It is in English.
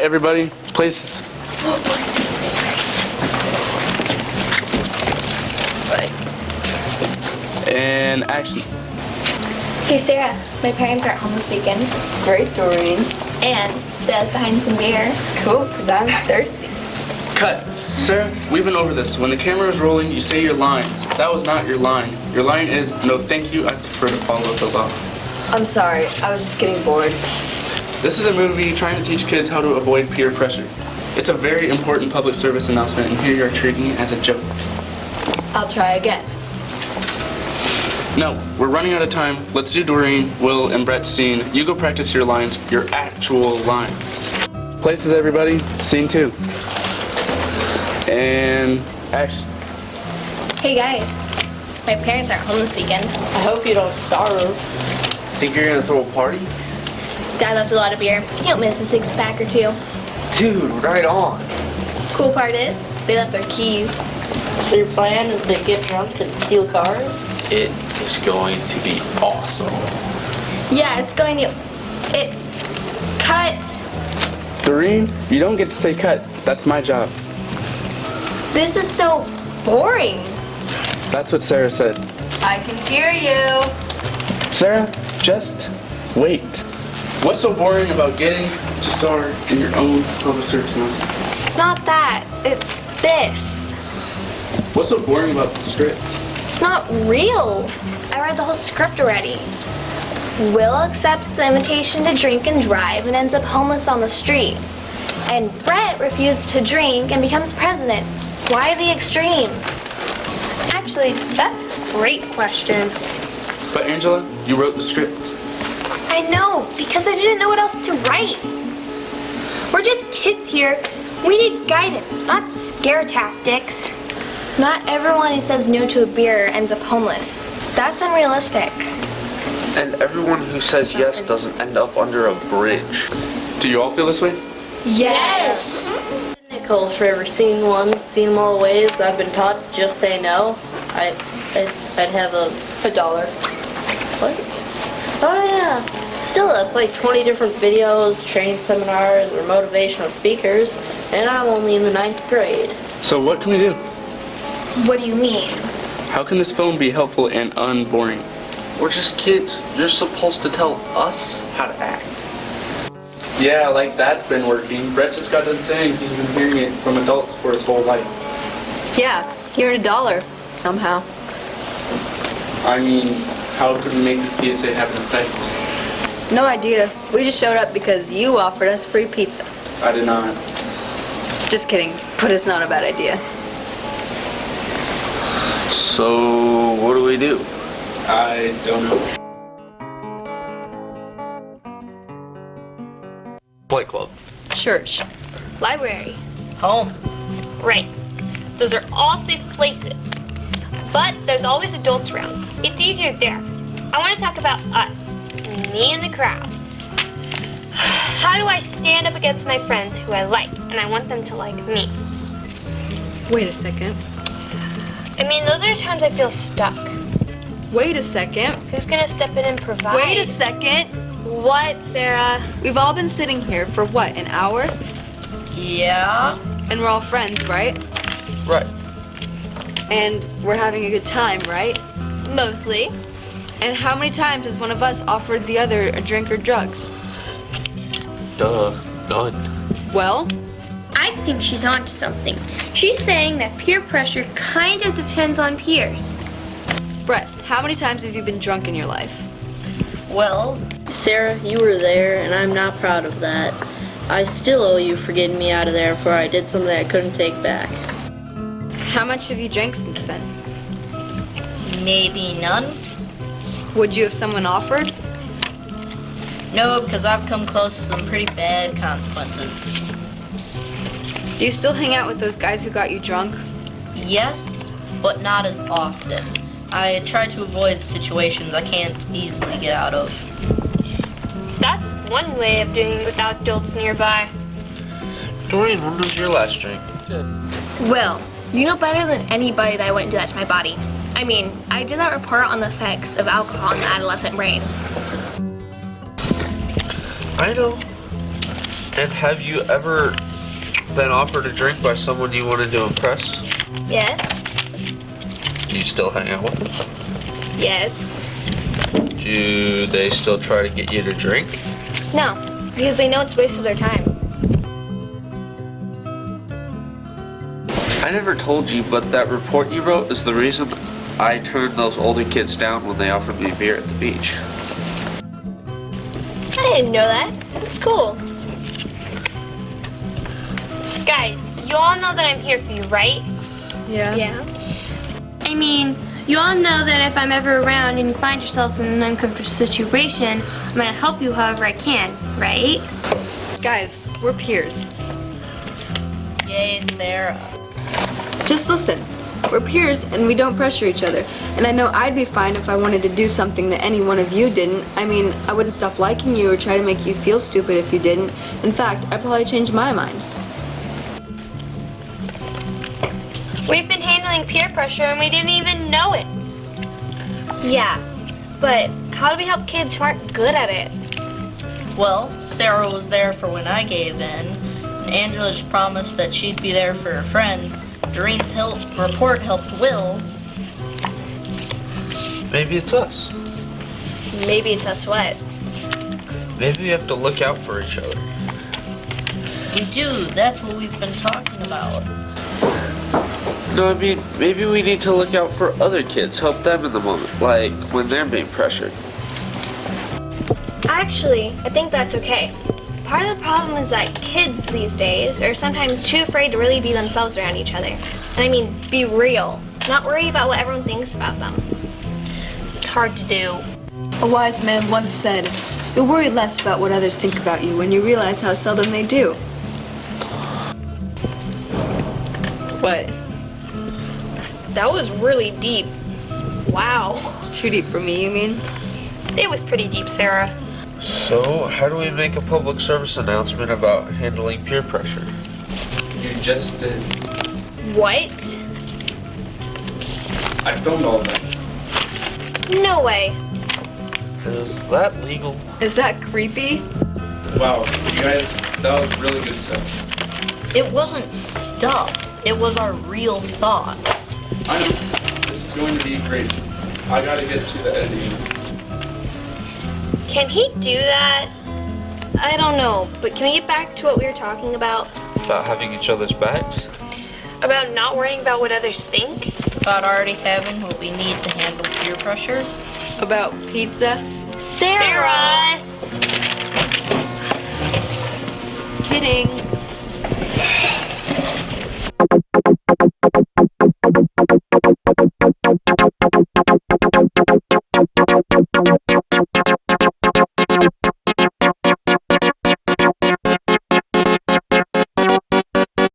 everybody, places. And action. Hey Sarah, my parents are at home this weekend. Great, Doreen. And they left behind some beer. Cool, because I'm thirsty. Cut. Sarah, we've been over this. When the camera is rolling, you say your lines. That was not your line. Your line is, no thank you, I prefer to follow the law. I'm sorry, I was just getting bored. This is a movie trying to teach kids how to avoid peer pressure. It's a very important public service announcement, and here you are treating it as a joke. I'll try again. No, we're running out of time. Let's do Doreen, Will, and Brett's scene. You go practice your lines, your actual lines. Places, everybody. Scene 2. And action. Hey guys, my parents aren't home this weekend. I hope you don't starve. Think you're gonna throw a party? Dad left a lot of beer. Can't miss a 6-pack or 2. Dude, right on. Cool part is, they left their keys. So your plan is to get drunk and steal cars? It is going to be awesome. Yeah, it's cut. Doreen, you don't get to say cut. That's my job. This is so boring. That's what Sarah said. I can hear you. Sarah, just wait. What's so boring about getting to star in your own public service announcement? It's not that, it's this. What's so boring about the script? It's not real. I read the whole script already. Will accepts the invitation to drink and drive and ends up homeless on the street. And Brett refuses to drink and becomes president. Why the extremes? Actually, that's a great question. But Angela, you wrote the script. I know, because I didn't know what else to write. We're just kids here. We need guidance, not scare tactics. Not everyone who says no to a beer ends up homeless. That's unrealistic. And everyone who says yes doesn't end up under a bridge. Do you all feel this way? Yes! Nickel, for every seen them all the ways I've been taught to just say no, I'd have a $1. What? Oh yeah. Still, that's like 20 different videos, training seminars, or motivational speakers, and I'm only in the 9th grade. So what can we do? What do you mean? How can this film be helpful and unboring? We're just kids. You're supposed to tell us how to act. Yeah, like that's been working. Brett just got done saying he's been hearing it from adults for his whole life. Yeah, you earned $1, somehow. I mean, how could we make this PSA have an effect? No idea. We just showed up because you offered us free pizza. I did not. Just kidding, but it's not a bad idea. So, what do we do? I don't know. Flight Club. Church. Library. Home. Right. Those are all safe places. But there's always adults around. It's easier there. I want to talk about us. Me and the crowd. How do I stand up against my friends who I like, and I want them to like me? Wait a second. I mean, those are times I feel stuck. Wait a second. Who's gonna step in and provide? Wait a second. What, Sarah? We've all been sitting here for what, an hour? Yeah. And we're all friends, right? Right. And we're having a good time, right? Mostly. And how many times has one of us offered the other a drink or drugs? Duh. None. Well, I think she's onto something. She's saying that peer pressure kind of depends on peers. Brett, how many times have you been drunk in your life? Well, Sarah, you were there, and I'm not proud of that. I still owe you for getting me out of there for I did something I couldn't take back. How much have you drank since then? Maybe none? Would you if someone offered? No, because I've come close to some pretty bad consequences. Do you still hang out with those guys who got you drunk? Yes, but not as often. I try to avoid situations I can't easily get out of. That's one way of doing it without adults nearby. Doreen, when was your last drink? Well, you know better than anybody that I wouldn't do that to my body. I mean, I did that report on the effects of alcohol on the adolescent brain. I know. And have you ever been offered a drink by someone you wanted to impress? Yes. Do you still hang out with them? Yes. Do they still try to get you to drink? No, because they know it's a waste of their time. I never told you, but that report you wrote is the reason I turned those older kids down when they offered me beer at the beach. I didn't know that. That's cool. Guys, you all know that I'm here for you, right? Yeah. Yeah. I mean, you all know that if I'm ever around and you find yourselves in an uncomfortable situation, I'm gonna help you however I can, right? Guys, we're peers. Yay, Sarah. Just listen. We're peers and we don't pressure each other. And I know I'd be fine if I wanted to do something that any one of you didn't. I mean, I wouldn't stop liking you or try to make you feel stupid if you didn't. In fact, I'd probably change my mind. We've been handling peer pressure and we didn't even know it. Yeah, but how do we help kids who aren't good at it? Well, Sarah was there for when I gave in, and Angela just promised that she'd be there for her friends. Doreen's report helped Will. Maybe it's us. Maybe it's us what? Maybe we have to look out for each other. We do, that's what we've been talking about. No, I mean, maybe we need to look out for other kids, help them in the moment, like when they're being pressured. Actually, I think that's okay. Part of the problem is that kids these days are sometimes too afraid to really be themselves around each other. And I mean, be real, not worry about what everyone thinks about them. It's hard to do. A wise man once said, "You'll worry less about what others think about you when you realize how seldom they do." What? That was really deep. Wow. Too deep for me, you mean? It was pretty deep, Sarah. So, how do we make a public service announcement about handling peer pressure? You just did. What? I filmed all of that. No way. Is that legal? Is that creepy? Wow, you guys, that was really good stuff. It wasn't stuff, it was our real thoughts. I know. This is going to be great. I gotta get to the editing. Can he do that? I don't know, but can we get back to what we were talking about? About having each other's backs? About not worrying about what others think? About already having what we need to handle peer pressure. About pizza? Sarah! Sarah! Kidding.